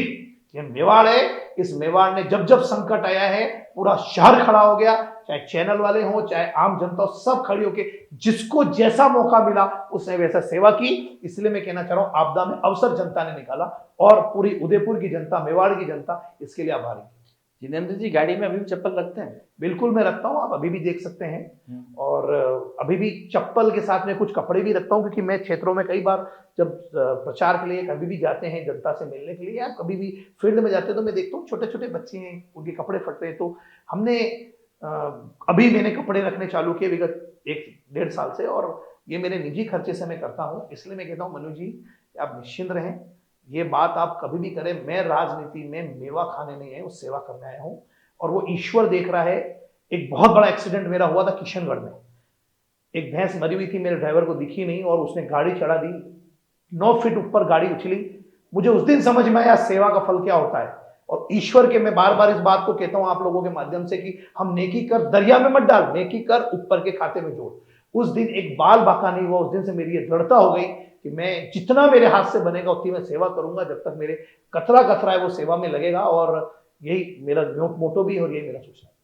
ये मेवाड़ है, इस मेवाड़ ने जब जब संकट आया है पूरा शहर खड़ा हो गया, चाहे चैनल वाले हो चाहे आम जनता हो, सब खड़ी होके जिसको जैसा मौका मिला उसने वैसा सेवा की। इसलिए मैं कहना चाह रहा हूं आपदा में अवसर जनता ने निकाला और पूरी उदयपुर की जनता, मेवाड़ की जनता इसके लिए आभारी है। जितेंद्र जी, गाड़ी में अभी भी चप्पल रखते हैं? बिल्कुल मैं रखता हूं, आप अभी भी देख सकते हैं। और अभी भी चप्पल के साथ में कुछ कपड़े भी रखता हूं, क्योंकि मैं क्षेत्रों में कई बार जब प्रचार के लिए कभी भी जाते हैं जनता से मिलने के लिए, या कभी भी फील्ड में जाते हैं तो मैं देखता हूँ छोटे छोटे बच्चे हैं, उनके कपड़े फट रहे हैं। तो हमने अभी मैंने कपड़े रखने चालू किए विगत 1-1.5 साल से, और ये मेरे निजी खर्चे से मैं करता हूँ। इसलिए मैं कहता हूँ मनु जी आप निश्चिंत रहें, ये बात आप कभी भी करें, मैं राजनीति में मेवा खाने नहीं है, वो सेवा करने आया हूँ और वो ईश्वर देख रहा है। एक बहुत बड़ा एक्सीडेंट मेरा हुआ था किशनगढ़ में, एक भैंस मरी हुई थी, मेरे ड्राइवर को दिखी नहीं और उसने गाड़ी चढ़ा दी, 9 फीट ऊपर गाड़ी उछली। मुझे उस दिन समझ में आया सेवा का फल क्या होता है। और ईश्वर के मैं बार बार इस बात को कहता हूं आप लोगों के माध्यम से कि हम नेकी कर दरिया में मत डाल, नेकी कर ऊपर के खाते में जोड़। उस दिन एक बाल बाका नहीं हुआ, उस दिन से मेरी ये दृढ़ता हो गई कि मैं जितना मेरे हाथ से बनेगा उतनी मैं सेवा करूंगा, जब तक मेरे कतरा कतरा है वो सेवा में लगेगा। और यही मेरा मोटो भी है और यही मेरा सोचना है।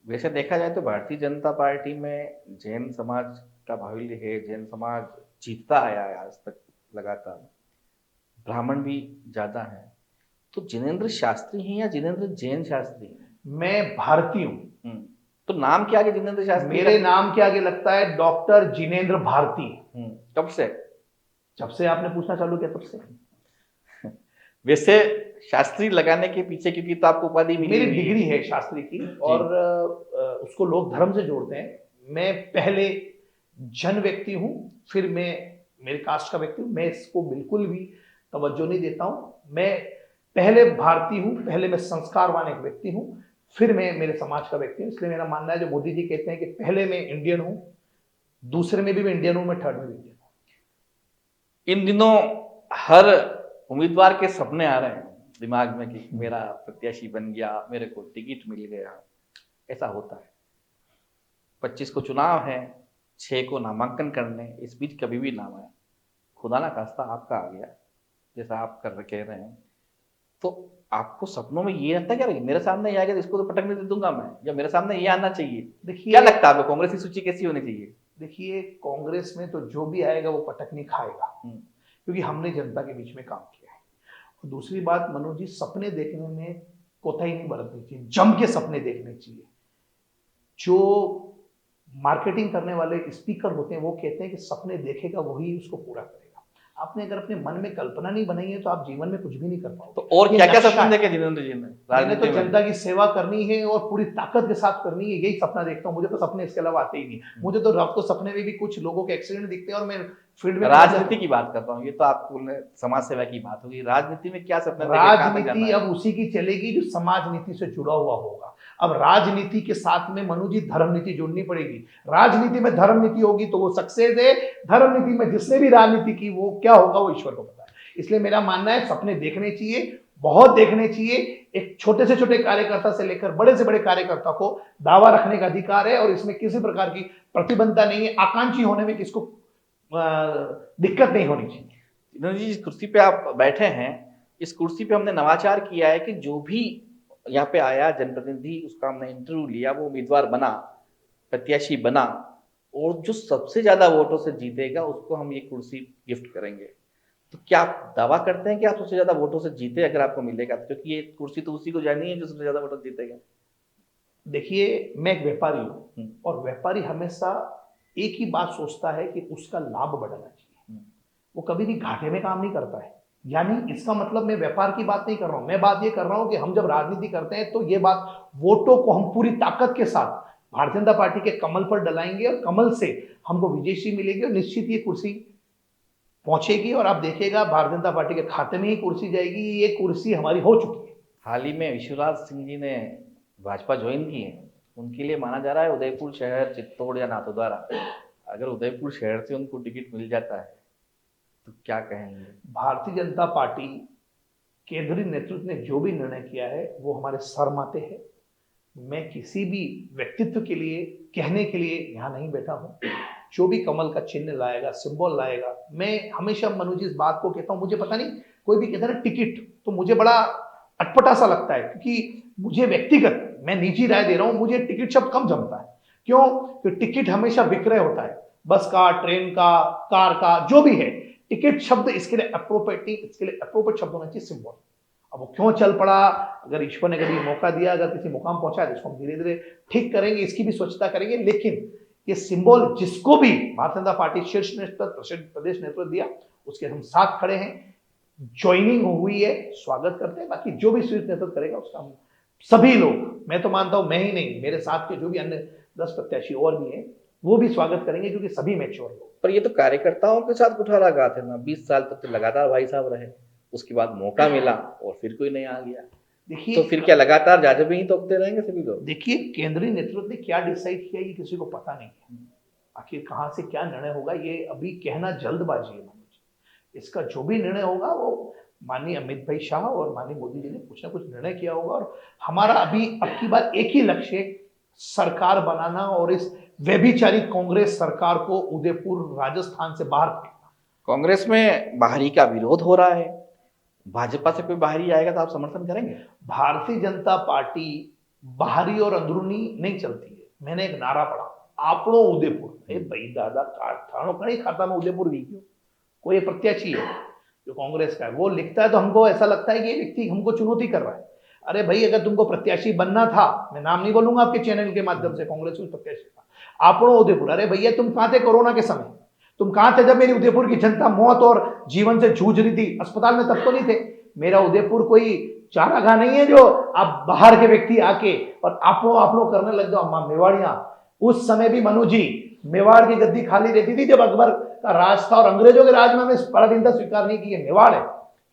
वैसे देखा जाए तो भारतीय जनता पार्टी में जैन समाज का बाहुल्य है, जैन समाज जीतता आया है आज तक लगातार, ब्राह्मण भी ज्यादा है। तो जिनेंद्र शास्त्री हैं या जिनेंद्र जैन शास्त्री हैं? मैं भारतीय हूं। तो नाम के आगे जिनेंद्र शास्त्री? मेरे नाम के आगे लगता है डॉक्टर जिनेंद्र भारती। कब से? जब से आपने पूछना चालू किया तब से। वैसे शास्त्री लगाने के पीछे क्योंकि तो आपको उपाधि मिली, मेरी डिग्री है शास्त्री की और उसको लोग धर्म से जोड़ते हैं। मैं पहले जन व्यक्ति हूं, फिर मैं मेरे कास्ट का व्यक्ति हूं। मैं इसको बिल्कुल भी तवज्जो नहीं देता हूं। मैं पहले भारतीय हूं, पहले मैं संस्कारवान एक व्यक्ति हूं, फिर मैं मेरे समाज का व्यक्ति हूं। इसलिए मेरा मानना है जो मोदी जी कहते हैं कि पहले मैं इंडियन हूं, दूसरे में भी मैं इंडियन हूं, मैं थर्ड में भी इंडियन हूं। इन दिनों हर उम्मीदवार के सपने आ रहे हैं दिमाग में कि मेरा प्रत्याशी बन गया, मेरे को टिकट मिल गया। ऐसा होता है। 25 को चुनाव है, 6 को नामांकन करने, इस बीच कभी भी नाम आया, खुदा ना खास्ता आपका आ गया जैसा आप कह रहे हैं, तो आपको सपनों में ये लगता है क्या मेरे सामने ये आ गया इसको तो पटकने दे दूंगा मैं, या मेरे सामने ये आना चाहिए? देखिए क्या लगता है आपको कांग्रेस की सूची कैसी होनी चाहिए? देखिए कांग्रेस में तो जो भी आएगा वो पटकनी खाएगा, क्योंकि हमने जनता के बीच में काम किया है। और दूसरी बात मनोज जी, सपने देखने में कोताही नहीं बरतनी चाहिए, जम के सपने देखने चाहिए। जो मार्केटिंग करने वाले स्पीकर होते हैं वो कहते हैं कि सपने देखेगा वही उसको पूरा करेगा। आपने अगर अपने मन में कल्पना नहीं बनाई है तो आप जीवन में कुछ भी नहीं कर पाओगे। तो और क्या क्या सपने देखे जिनेंद्र जी ने? मैंने तो जनता की सेवा करनी है और पूरी ताकत के साथ करनी है, यही सपना देखता हूँ। मुझे तो सपने इसके अलावा आते ही नहीं। मुझे तो रात को सपने में भी कुछ लोगों के एक्सीडेंट दिखते हैं और मैं फील्ड में राजनीति की बात करता हूँ। ये तो आपको समाज सेवा की बात होगी, राजनीति में क्या सपने? राजनीति अब उसी की चलेगी जो समाज नीति से जुड़ा हुआ होगा। अब राजनीति के साथ में मनु जी धर्म नीति जोड़नी पड़ेगी। राजनीति में धर्म नीति होगी तो वो सक्सेस है, धर्म नीति में जिसने भी राजनीति की वो क्या होगा वो ईश्वर को पता है। इसलिए मेरा मानना है सपने देखने चाहिए, बहुत देखने चाहिए। एक छोटे से छोटे कार्यकर्ता से लेकर बड़े से बड़े कार्यकर्ता को दावा रखने का अधिकार है और इसमें किसी प्रकार की प्रतिबंधता नहीं है। आकांक्षी होने में किसको दिक्कत नहीं होनी चाहिए। जिनेंद्र जी, जिस कुर्सी पे आप बैठे हैं, इस कुर्सी पे हमने नवाचार किया है कि जो भी यहाँ पे आया जनप्रतिनिधि, उसका हमने इंटरव्यू लिया, वो उम्मीदवार बना, प्रत्याशी बना, और जो सबसे ज्यादा वोटों से जीतेगा उसको हम ये कुर्सी गिफ्ट करेंगे। तो क्या आप दावा करते हैं कि आप सबसे ज्यादा वोटों से जीते अगर आपको मिलेगा? क्योंकि ये कुर्सी तो उसी को जानी है जो सबसे ज्यादा वोटों जीतेगा। देखिए मैं एक व्यापारी हूँ और व्यापारी हमेशा एक ही बात सोचता है कि उसका लाभ बढ़ाना चाहिए, वो कभी भी घाटे में काम नहीं करता है। यानी इसका मतलब मैं व्यापार की बात नहीं कर रहा हूं, मैं बात ये कर रहा हूं कि हम जब राजनीति करते हैं तो ये बात वोटों को हम पूरी ताकत के साथ भारतीय जनता पार्टी के कमल पर डलाएंगे और कमल से हमको विजयश्री मिलेगी और निश्चित ये कुर्सी पहुंचेगी और आप देखिएगा भारतीय जनता पार्टी के खाते में ही कुर्सी जाएगी। ये कुर्सी हमारी हो चुकी है। हाल ही में विश्वराज सिंह जी ने भाजपा ज्वाइन की है, उनके लिए माना जा रहा है उदयपुर शहर, चित्तौड़ या नाथद्वारा, अगर उदयपुर शहर से उनको टिकट मिल जाता है तो क्या कहेंगे? भारतीय जनता पार्टी केंद्रीय नेतृत्व ने जो भी निर्णय किया है वो हमारे सर माथे है। मैं किसी भी व्यक्तित्व के लिए कहने के लिए यहाँ नहीं बैठा हूँ। जो भी कमल का चिन्ह लाएगा, सिंबल लाएगा, मैं हमेशा मनु जी इस बात को कहता हूँ, मुझे पता नहीं, कोई भी कहता है ना टिकट, तो मुझे बड़ा अटपटा सा लगता है, क्योंकि मुझे व्यक्तिगत, मैं निजी राय दे रहा हूँ, मुझे टिकट शब्द कम जमता है। क्यों? क्योंकि टिकट हमेशा विक्रय होता है, बस का, ट्रेन का, कार का, जो भी है। टिकट शब्द इसके लिए अप्रोप्रिएट नहीं, इसके लिए अप्रोप्रिएट शब्द होना चाहिए सिंबल। अब वो क्यों चल पड़ा, अगर ईश्वर ने कभी मौका दिया, अगर किसी मुकाम पहुंचा, तो इसको हम धीरे धीरे ठीक करेंगे, इसकी भी स्वच्छता करेंगे। लेकिन ये सिंबल जिसको भी भारतीय जनता पार्टी शीर्ष नेतृत्व, प्रदेश नेतृत्व दिया, उसके हम साथ खड़े हैं। ज्वाइनिंग हुई है, स्वागत करते हैं। बाकी जो भी शीर्ष नेतृत्व करेगा उसका हम सभी लोग, मैं तो मानता हूं मैं ही नहीं, मेरे साथ के जो भी अन्य 10 प्रत्याशी और भी हैं, वो भी स्वागत करेंगे, क्योंकि सभी मैच्योर लोग। पर ये तो कार्यकर्ताओं के साथ कुठारा गाते ना, 20 साल तक तो लगातार भाई साहब रहे, उसके बाद मौका मिला और फिर कोई नहीं आ गया। देखिए, तो फिर क्या लगातार जाजबी ही तोपते रहेंगे सभी लोग? देखिए, केंद्रीय नेतृत्व ने क्या डिसाइड किया ये किसी को पता नहीं है। आखिर कहां से क्या निर्णय होगा ये अभी कहना जल्दबाजी है। इसका जो भी निर्णय होगा वो माननीय अमित भाई शाह और माननीय मोदी जी ने कुछ ना कुछ निर्णय किया होगा। और हमारा अभी अब की बार एक ही लक्ष्य, सरकार बनाना और इस व्यभिचारी कांग्रेस सरकार को उदयपुर राजस्थान से बाहर फेंकना। कांग्रेस में बाहरी का विरोध हो रहा है, भाजपा से कोई बाहरी आएगा तो आप समर्थन करेंगे? भारतीय जनता पार्टी बाहरी और अंदरूनी नहीं चलती है। मैंने एक नारा पढ़ा, आपनो उदयपुर। भाई दादा थानों का नहीं खाता मैं उदयपुर भी क्यों? कोई प्रत्याशी है जो कांग्रेस का है, वो लिखता है तो हमको ऐसा लगता है कि ये व्यक्ति हमको चुनौती कर रहा है। अरे भाई, अगर तुमको प्रत्याशी बनना था, मैं नाम नहीं बोलूंगा आपके चैनल के माध्यम से, कांग्रेस के प्रत्याशी का आपनो उदयपुर। अरे भैया, तुम कहां थे कोरोना के समय? तुम कहां थे जब मेरी उदयपुर की जनता मौत और जीवन से जूझ रही थी? अस्पताल में तब तो नहीं थे। मेरा उदयपुर कोई चारागाह नहीं है जो आप बाहर के व्यक्ति आके और आपनो करने लग जाओ। मेवाड़ियां, उस समय भी मनु जी, मेवाड़ की गद्दी खाली रहती थी जब अकबर का राज था और अंग्रेजों के राज में हमें पराधीनता स्वीकार नहीं की है। मेवाड़ है,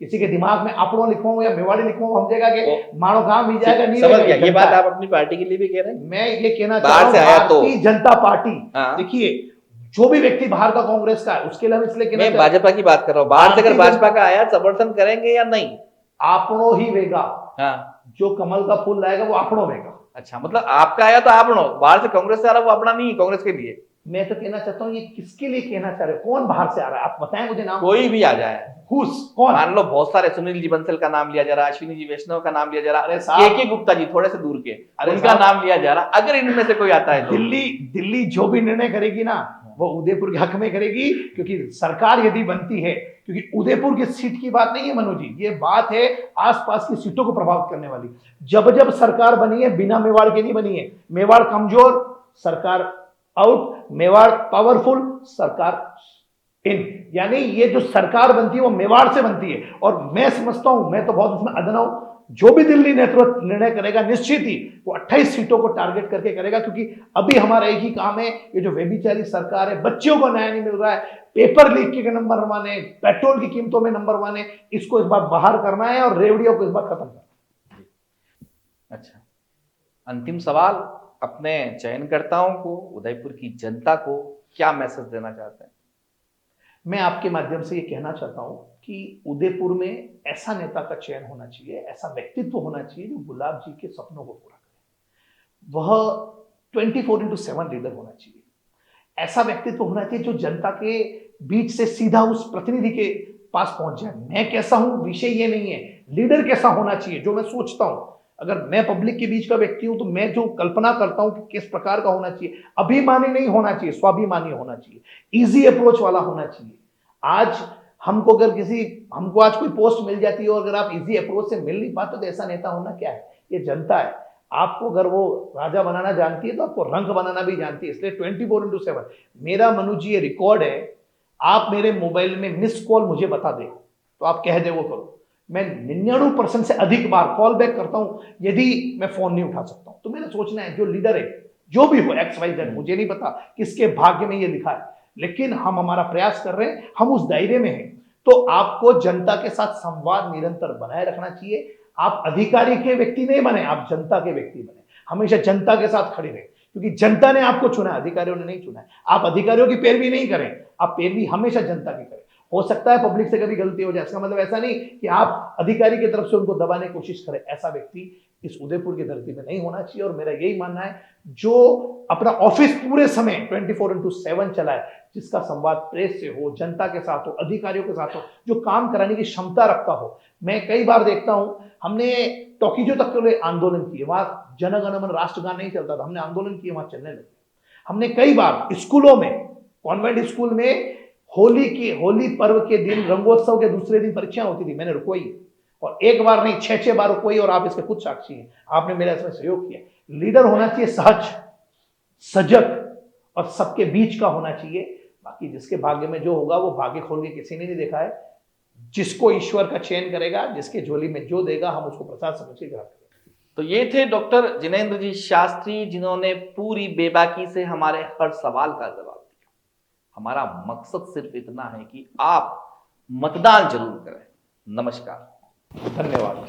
किसी के दिमाग में आपनो लिखवाऊं या मेवाड़ी लिखवाऊं, हम जगह के मानो काम भी जाएगा नहीं। समझ गया, ये बात आप अपनी पार्टी के लिए भी कह रहे हैं? मैं ये कहना चाह रहा हूं, भारतीय जनता पार्टी, देखिए, जो भी व्यक्ति बाहर का कांग्रेस का है उसके लिए हम इसलिए कहना, मैं भाजपा की बात कर रहा हूँ। बाहर से अगर भाजपा का आया, समर्थन करेंगे या नहीं? आपनो ही वेगा। हाँ, जो कमल का फूल लाएगा वो आपनो वेगा। अच्छा, मतलब आपका आया तो आपनो, बाहर से कांग्रेस से आ रहा वो अपना नहीं, कांग्रेस के लिए। मैं तो कहना चाहता हूँ, ये किसके लिए कहना चाह रहे हो? कौन बाहर से आ रहा है आप बताएं मुझे नाम। कोई भी आ जाए, कौन? मान लो बहुत सारे, सुनील जी बंसल का नाम लिया जा रहा है, अश्विनी जी वैष्णव का नाम लिया जा रहा है, के गुप्ता जी थोड़े से दूर के, उनका नाम लिया जा रहा है। अगर इनमें से कोई आता है तो दिल्ली जो भी निर्णय करेगी ना, वो उदयपुर के हक में करेगी, क्योंकि सरकार यदि बनती है, क्योंकि उदयपुर की सीट की बात नहीं है मनु जी, ये बात है आसपास की सीटों को प्रभावित करने वाली। जब सरकार बनी है, बिना मेवाड़ के नहीं बनी है। मेवाड़ कमजोर, सरकार आउट। मेवाड़ पावरफुल, सरकार इन। यानी ये जो सरकार बनती है वो मेवाड़ से बनती है। और मैं समझता हूं, मैं तो बहुत उसमें अदना हूं, जो भी दिल्ली नेतृत्व निर्णय करेगा निश्चित ही वो 28 सीटों को टारगेट करके करेगा। क्योंकि अभी हमारा एक ही काम है, ये जो व्यभिचारी सरकार है, बच्चों को न्याय नहीं मिल रहा है, पेपर लीक के नंबर 1 है, पेट्रोल की कीमतों में नंबर 1 है, इसको इस बार बाहर करना है और रेवड़ियों को इस बार खत्म करना है। अच्छा, अंतिम सवाल, अपने चयनकर्ताओं को, उदयपुर की जनता को क्या मैसेज देना चाहते हैं? मैं आपके माध्यम से ये कहना चाहता हूं कि उदयपुर में ऐसा नेता का चयन होना चाहिए, ऐसा व्यक्तित्व होना चाहिए जो गुलाब जी के सपनों को पूरा करे। वह 24/7 लीडर होना चाहिए। ऐसा व्यक्तित्व होना चाहिए जो जनता के बीच से सीधा उस प्रतिनिधि के पास पहुंच जाए। मैं कैसा हूं विषय ये नहीं है, लीडर कैसा होना चाहिए, जो मैं सोचता हूं। अगर मैं पब्लिक के बीच का व्यक्ति हूं तो मैं जो कल्पना करता हूं कि किस प्रकार का होना चाहिए, अभिमानी नहीं होना चाहिए, स्वाभिमानी होना चाहिए, इजी अप्रोच वाला होना चाहिए। आज हमको आज कोई पोस्ट मिल जाती है और अगर आप इजी अप्रोच से मिल नहीं पाते तो ऐसा नेता होना क्या है? ये जनता है। आपको अगर वो राजा बनाना जानती है तो आपको रंग बनाना भी जानती है। इसलिए 24/7 मेरा मनु जी ये रिकॉर्ड है। आप मेरे मोबाइल में मिस कॉल मुझे बता दे तो आप कह दे वो करो, मैं 99% से अधिक बार कॉल बैक करता हूं यदि मैं फोन नहीं उठा सकता हूं। तो मैंने सोचना है जो लीडर है, जो भी हो, XYZ, मुझे नहीं पता किसके भाग्य में ये लिखा है, लेकिन हम हमारा प्रयास कर रहे हैं, हम उस दायरे में हैं। तो आपको जनता के साथ संवाद निरंतर बनाए रखना चाहिए। आप अधिकारी के व्यक्ति नहीं बने, आप जनता के व्यक्ति बने। हमेशा जनता के साथ खड़े रहे, क्योंकि जनता ने आपको चुना है, अधिकारियों ने नहीं चुना है। आप अधिकारियों की पैरवी नहीं करें, आप पैरवी हमेशा जनता की करें। हो सकता है पब्लिक से कभी गलती हो जाए, इसका मतलब ऐसा नहीं कि आप अधिकारी की तरफ से उनको दबाने की कोशिश करें। ऐसा व्यक्ति इस उदयपुर की धरती में नहीं होना चाहिए। और मेरा यही मानना है, जो अपना ऑफिस पूरे समय 24/7 चलाए, जिसका संवाद प्रेस से हो, जनता के साथ हो, अधिकारियों के साथ हो, जो काम कराने की क्षमता रखता हो। मैं कई बार देखता हूं, हमने टोकीजो तक के लिए आंदोलन किए, वहां जनगण मन राष्ट्रगान नहीं चलता था, हमने आंदोलन किए, वहां चलने लगे। हमने कई बार स्कूलों में, कॉन्वेंट स्कूल में होली पर्व के दिन, रंगोत्सव के दूसरे दिन परीक्षा होती थी, मैंने रुकवाई, और एक बार नहीं 6 बार रुकवाई, और आप इसके खुद साक्षी हैं, आपने मेरा इसमें सहयोग किया। लीडर होना चाहिए सहज, सजग और सबके बीच का होना चाहिए। बाकी जिसके भाग्य में जो होगा वो भाग्य खोल के किसी ने नहीं देखा है। जिसको ईश्वर का चयन करेगा, जिसके झोली में जो देगा, हम उसको प्रसाद समझ के ग्रहण करेंगे। तो ये थे डॉक्टर जिनेंद्र जी शास्त्री, जिन्होंने पूरी बेबाकी से हमारे हर सवाल का जवाब दिया। हमारा मकसद सिर्फ इतना है कि आप मतदान जरूर करें। नमस्कार, धन्यवाद।